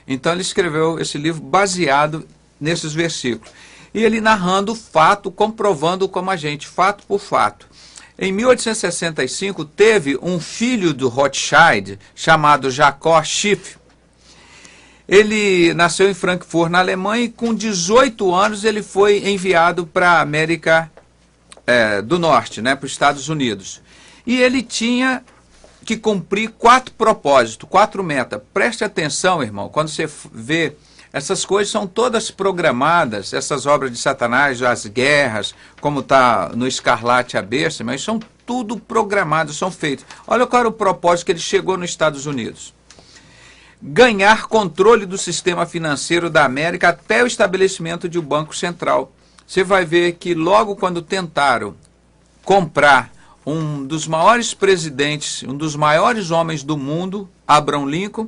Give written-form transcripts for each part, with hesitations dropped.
Então ele escreveu esse livro baseado nesses versículos. E ele narrando o fato, comprovando como a gente, fato por fato. Em 1865, teve um filho do Rothschild, chamado Jacob Schiff. Ele nasceu em Frankfurt, na Alemanha, e com 18 anos ele foi enviado para a América do Norte, né, para os Estados Unidos. E ele tinha que cumprir 4 propósitos, 4 metas. Preste atenção, irmão, quando você vê, essas coisas são todas programadas, essas obras de Satanás, as guerras, como está no Escarlate a Besta, mas são tudo programados, são feitos. Olha qual era o propósito que ele chegou nos Estados Unidos. Ganhar controle do sistema financeiro da América até o estabelecimento de um banco central. Você vai ver que logo quando tentaram comprar um dos maiores presidentes, um dos maiores homens do mundo, Abraham Lincoln,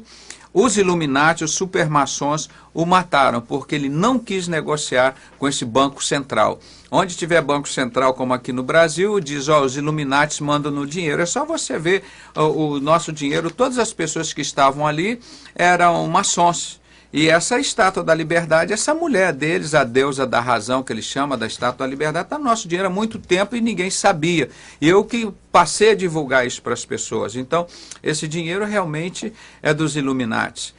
os Illuminati, os supermaçons, o mataram, porque ele não quis negociar com esse banco central. Onde tiver banco central, como aqui no Brasil, diz, os Illuminati mandam no dinheiro. É só você ver o nosso dinheiro, todas as pessoas que estavam ali eram maçons. E essa estátua da liberdade, essa mulher deles, a deusa da razão, que ele chama da estátua da liberdade, está no nosso dinheiro há muito tempo e ninguém sabia. E eu que passei a divulgar isso para as pessoas. Então, esse dinheiro realmente é dos Illuminati,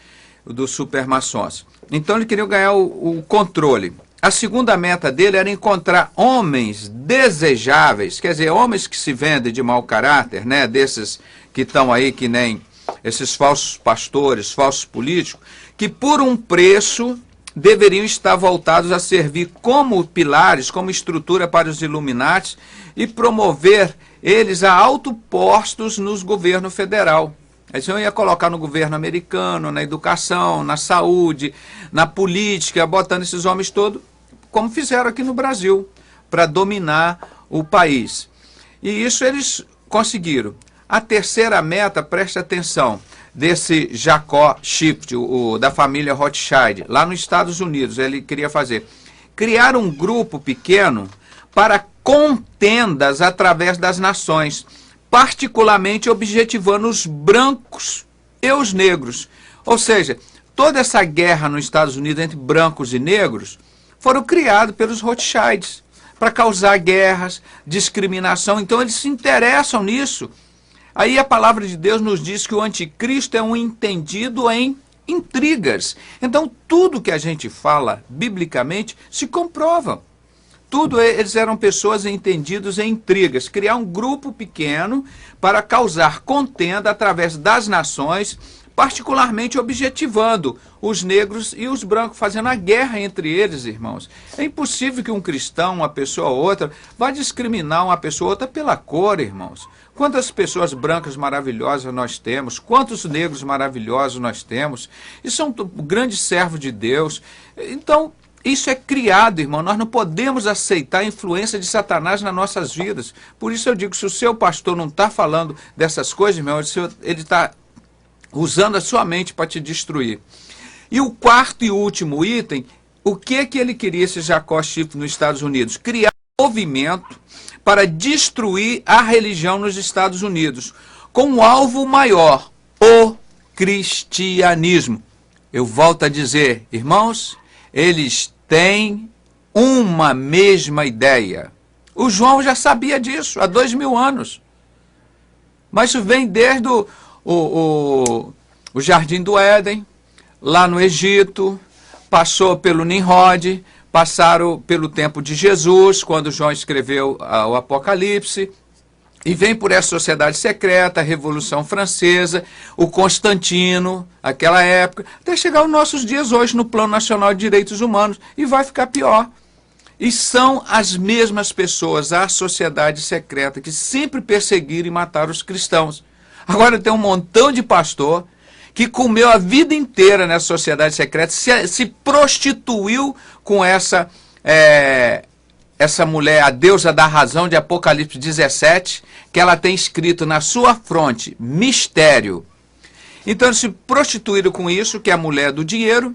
dos supermaçons. Então, ele queria ganhar o controle. A segunda meta dele era encontrar homens desejáveis, quer dizer, homens que se vendem de mau caráter, né, desses que estão aí que nem esses falsos pastores, falsos políticos, que por um preço deveriam estar voltados a servir como pilares, como estrutura para os Illuminati e promover eles a altos postos nos governo federal. Eles iam colocar no governo americano, na educação, na saúde, na política, botando esses homens todos, como fizeram aqui no Brasil, para dominar o país. E isso eles conseguiram. A terceira meta, preste atenção, desse Jacob Schiff, da família Rothschild, lá nos Estados Unidos, ele queria criar um grupo pequeno para contendas através das nações, particularmente objetivando os brancos e os negros. Ou seja, toda essa guerra nos Estados Unidos entre brancos e negros foram criados pelos Rothschilds para causar guerras, discriminação. Então eles se interessam nisso. Aí a palavra de Deus nos diz que o anticristo é um entendido em intrigas. Então tudo que a gente fala biblicamente se comprova. Tudo eles eram pessoas entendidos em intrigas. Criar um grupo pequeno para causar contenda através das nações, particularmente objetivando os negros e os brancos, fazendo a guerra entre eles, irmãos. É impossível que um cristão, uma pessoa ou outra, vá discriminar uma pessoa ou outra pela cor, irmãos. Quantas pessoas brancas maravilhosas nós temos, quantos negros maravilhosos nós temos, e são grandes servos de Deus. Então, isso é criado, irmão. Nós não podemos aceitar a influência de Satanás nas nossas vidas. Por isso eu digo, se o seu pastor não está falando dessas coisas, irmão, ele está usando a sua mente para te destruir. E o quarto e último item, o que ele queria, esse Jacob Schiff nos Estados Unidos? Criar um movimento para destruir a religião nos Estados Unidos, com um alvo maior, o cristianismo. Eu volto a dizer, irmãos, eles têm uma mesma ideia. O João já sabia disso há 2000 anos. Mas isso vem desde o Jardim do Éden, lá no Egito, passou pelo Nimrod, passaram pelo tempo de Jesus, quando João escreveu o Apocalipse, e vem por essa sociedade secreta, a Revolução Francesa, o Constantino, aquela época, até chegar aos nossos dias hoje no Plano Nacional de Direitos Humanos, e vai ficar pior. E são as mesmas pessoas, a sociedade secreta, que sempre perseguiram e mataram os cristãos. Agora tem um montão de pastor que comeu a vida inteira nessa sociedade secreta, se prostituiu com essa mulher, a deusa da razão de Apocalipse 17, que ela tem escrito na sua fronte, mistério. Então eles se prostituíram com isso, que é a mulher do dinheiro,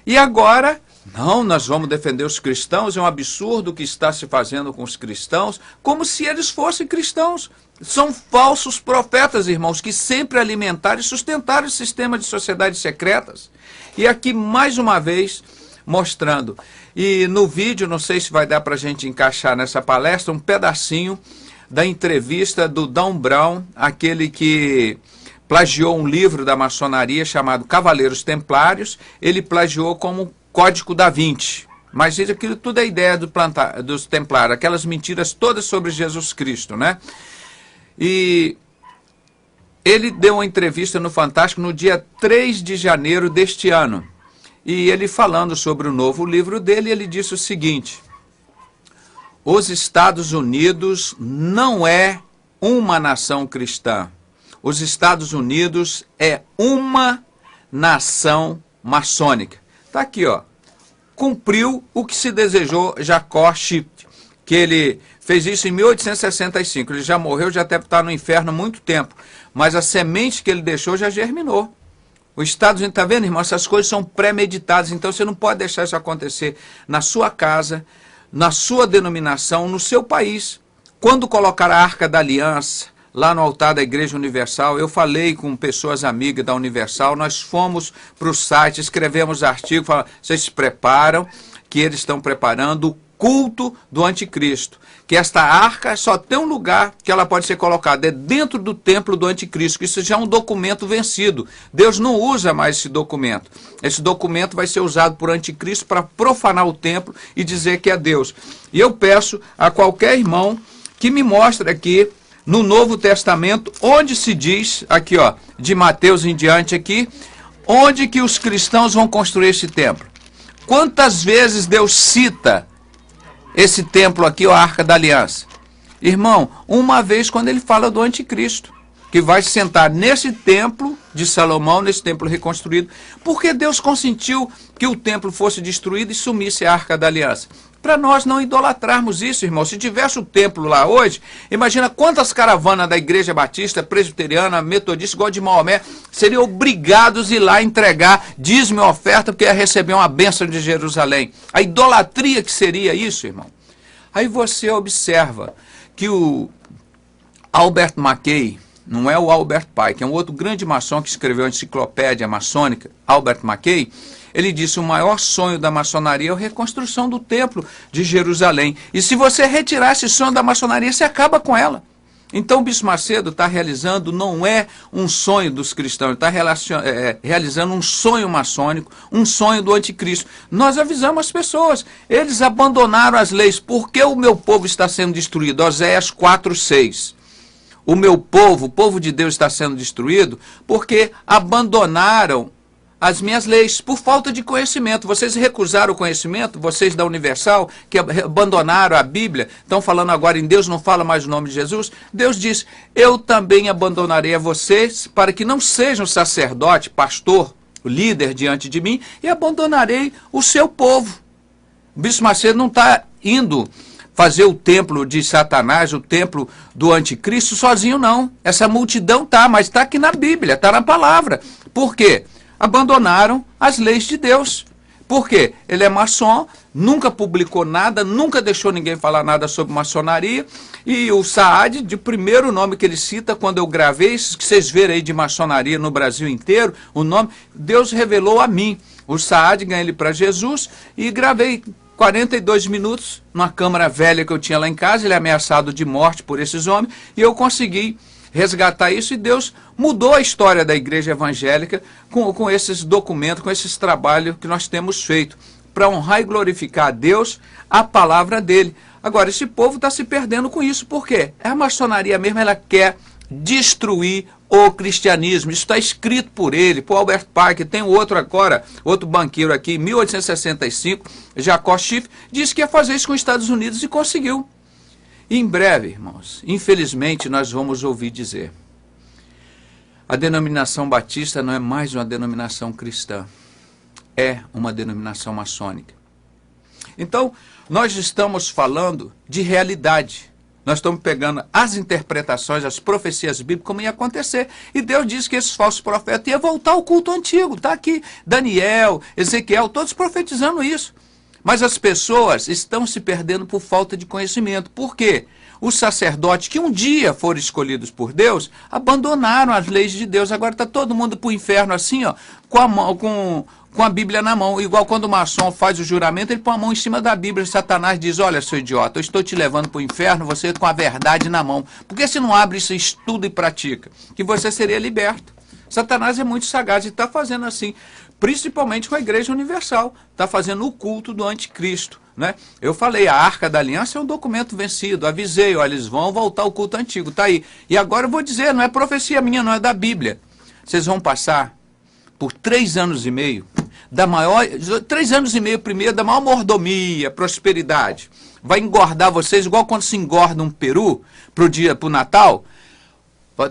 e agora Não, nós vamos defender os cristãos, é um absurdo o que está se fazendo com os cristãos, como se eles fossem cristãos. São falsos profetas, irmãos, que sempre alimentaram e sustentaram o sistema de sociedades secretas. E aqui, mais uma vez, mostrando. E no vídeo, não sei se vai dar para a gente encaixar nessa palestra, um pedacinho da entrevista do Dan Brown, aquele que plagiou um livro da maçonaria chamado Cavaleiros Templários. Ele plagiou como Código da Vinci. Mas isso aquilo tudo é ideia dos templários, aquelas mentiras todas sobre Jesus Cristo, né? E ele deu uma entrevista no Fantástico no dia 3 de janeiro deste ano. E ele falando sobre o novo livro dele, ele disse o seguinte: os Estados Unidos não é uma nação cristã. Os Estados Unidos é uma nação maçônica. Está aqui, ó. Cumpriu o que se desejou Jacob Schiff, que ele fez isso em 1865. Ele já morreu, já deve estar no inferno há muito tempo. Mas a semente que ele deixou já germinou. Os Estados Unidos, está vendo, irmão? Essas coisas são pré-meditadas. Então você não pode deixar isso acontecer na sua casa, na sua denominação, no seu país. Quando colocar a Arca da Aliança lá no altar da Igreja Universal, eu falei com pessoas amigas da Universal, nós fomos para o site, escrevemos artigo, falamos, vocês se preparam, que eles estão preparando o culto do anticristo. Que esta arca só tem um lugar que ela pode ser colocada, é dentro do templo do anticristo, que isso já é um documento vencido. Deus não usa mais esse documento. Esse documento vai ser usado por anticristo para profanar o templo e dizer que é Deus. E eu peço a qualquer irmão que me mostre aqui, no Novo Testamento, onde se diz, aqui ó, de Mateus em diante aqui, onde que os cristãos vão construir esse templo. Quantas vezes Deus cita esse templo aqui, a Arca da Aliança? Irmão, uma vez quando ele fala do anticristo, que vai se sentar nesse templo de Salomão, nesse templo reconstruído, porque Deus consentiu que o templo fosse destruído e sumisse a Arca da Aliança. Para nós não idolatrarmos isso, irmão. Se tivesse o templo lá hoje, imagina quantas caravanas da Igreja Batista, Presbiteriana, Metodista, igual de Maomé, seriam obrigados a ir lá entregar dízimo e oferta, porque ia receber uma bênção de Jerusalém. A idolatria que seria isso, irmão. Aí você observa que o Albert Mackay, não é o Albert Pike, é um outro grande maçom que escreveu a enciclopédia maçônica, Albert Mackay. Ele disse, o maior sonho da maçonaria é a reconstrução do templo de Jerusalém. E se você retirar esse sonho da maçonaria, você acaba com ela. Então o Bispo Macedo está realizando, não é um sonho dos cristãos, está realizando um sonho maçônico, um sonho do anticristo. Nós avisamos as pessoas, eles abandonaram as leis. Por que o meu povo está sendo destruído? Oséias 4:6. O meu povo, o povo de Deus está sendo destruído porque abandonaram as minhas leis, por falta de conhecimento. Vocês recusaram o conhecimento, vocês da Universal, que abandonaram a Bíblia, estão falando agora em Deus, não fala mais o nome de Jesus. Deus diz, eu também abandonarei a vocês, para que não sejam sacerdote, pastor, líder diante de mim, e abandonarei o seu povo. O Bispo Macedo não está indo fazer o templo de Satanás, o templo do anticristo sozinho, não. Essa multidão tá, mas está aqui na Bíblia, está na palavra. Por quê? Abandonaram as leis de Deus. Por quê? Ele é maçom, nunca publicou nada, nunca deixou ninguém falar nada sobre maçonaria. E o Saad, de primeiro nome que ele cita, quando eu gravei, isso que vocês verem aí de maçonaria no Brasil inteiro, o nome, Deus revelou a mim. O Saad ganhei ele para Jesus e gravei 42 minutos numa câmera velha que eu tinha lá em casa, ele é ameaçado de morte por esses homens, e eu consegui resgatar isso, e Deus mudou a história da igreja evangélica com esses documentos, com esses trabalhos que nós temos feito, para honrar e glorificar a Deus, a palavra dele. Agora, esse povo está se perdendo com isso, por quê? É a maçonaria mesmo, ela quer destruir o cristianismo. Isso está escrito por ele, por Albert Pike. Tem outro agora, outro banqueiro aqui, em 1865, Jacob Schiff, disse que ia fazer isso com os Estados Unidos e conseguiu. Em breve, irmãos, infelizmente nós vamos ouvir dizer, a denominação batista não é mais uma denominação cristã, é uma denominação maçônica. Então, nós estamos falando de realidade. Nós estamos pegando as interpretações, as profecias bíblicas, como ia acontecer. E Deus disse que esses falsos profetas iam voltar ao culto antigo. Está aqui Daniel, Ezequiel, todos profetizando isso. Mas as pessoas estão se perdendo por falta de conhecimento. Por quê? Os sacerdotes que um dia foram escolhidos por Deus, abandonaram as leis de Deus. Agora está todo mundo para o inferno assim, ó, com a Bíblia na mão. Igual quando o maçom faz o juramento, ele põe a mão em cima da Bíblia. Satanás diz, olha, seu idiota, eu estou te levando para o inferno, você com a verdade na mão. Por que você não abre isso, estuda e pratica? Que você seria liberto. Satanás é muito sagaz e está fazendo assim, principalmente com a Igreja Universal. Está fazendo o culto do anticristo. Né? Eu falei, a Arca da Aliança é um documento vencido, avisei, olha, eles vão voltar ao culto antigo, está aí. E agora eu vou dizer, não é profecia minha, não é da Bíblia. Vocês vão passar por 3 anos e meio, 3 anos e meio primeiro, da maior mordomia, prosperidade. Vai engordar vocês, igual quando se engorda um peru para o Natal.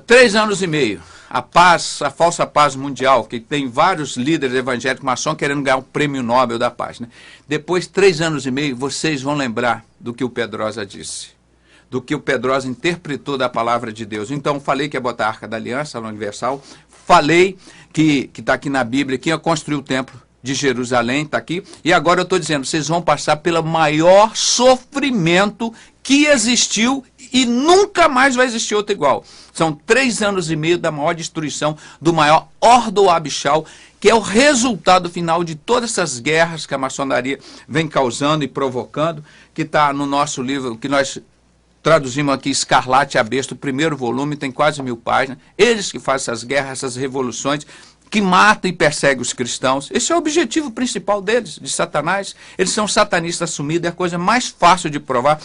3 anos e meio. A paz, a falsa paz mundial, que tem vários líderes evangélicos maçons querendo ganhar o prêmio Nobel da paz. Né? Depois de 3 anos e meio, vocês vão lembrar do que o Pedrosa disse, do que o Pedrosa interpretou da palavra de Deus. Então, falei que ia botar a Arca da Aliança, a Universal, falei que está aqui na Bíblia, que ia construir o templo de Jerusalém, está aqui, e agora eu estou dizendo, vocês vão passar pelo maior sofrimento que existiu e nunca mais vai existir outro igual. São 3 anos e meio da maior destruição, do maior Ordo Abishal, que é o resultado final de todas essas guerras que a maçonaria vem causando e provocando, que está no nosso livro, que nós traduzimos aqui, Escarlate e a Besta, o primeiro volume, tem quase 1000 páginas. Eles que fazem essas guerras, essas revoluções, que matam e perseguem os cristãos. Esse é o objetivo principal deles, de Satanás. Eles são satanistas assumidos, é a coisa mais fácil de provar.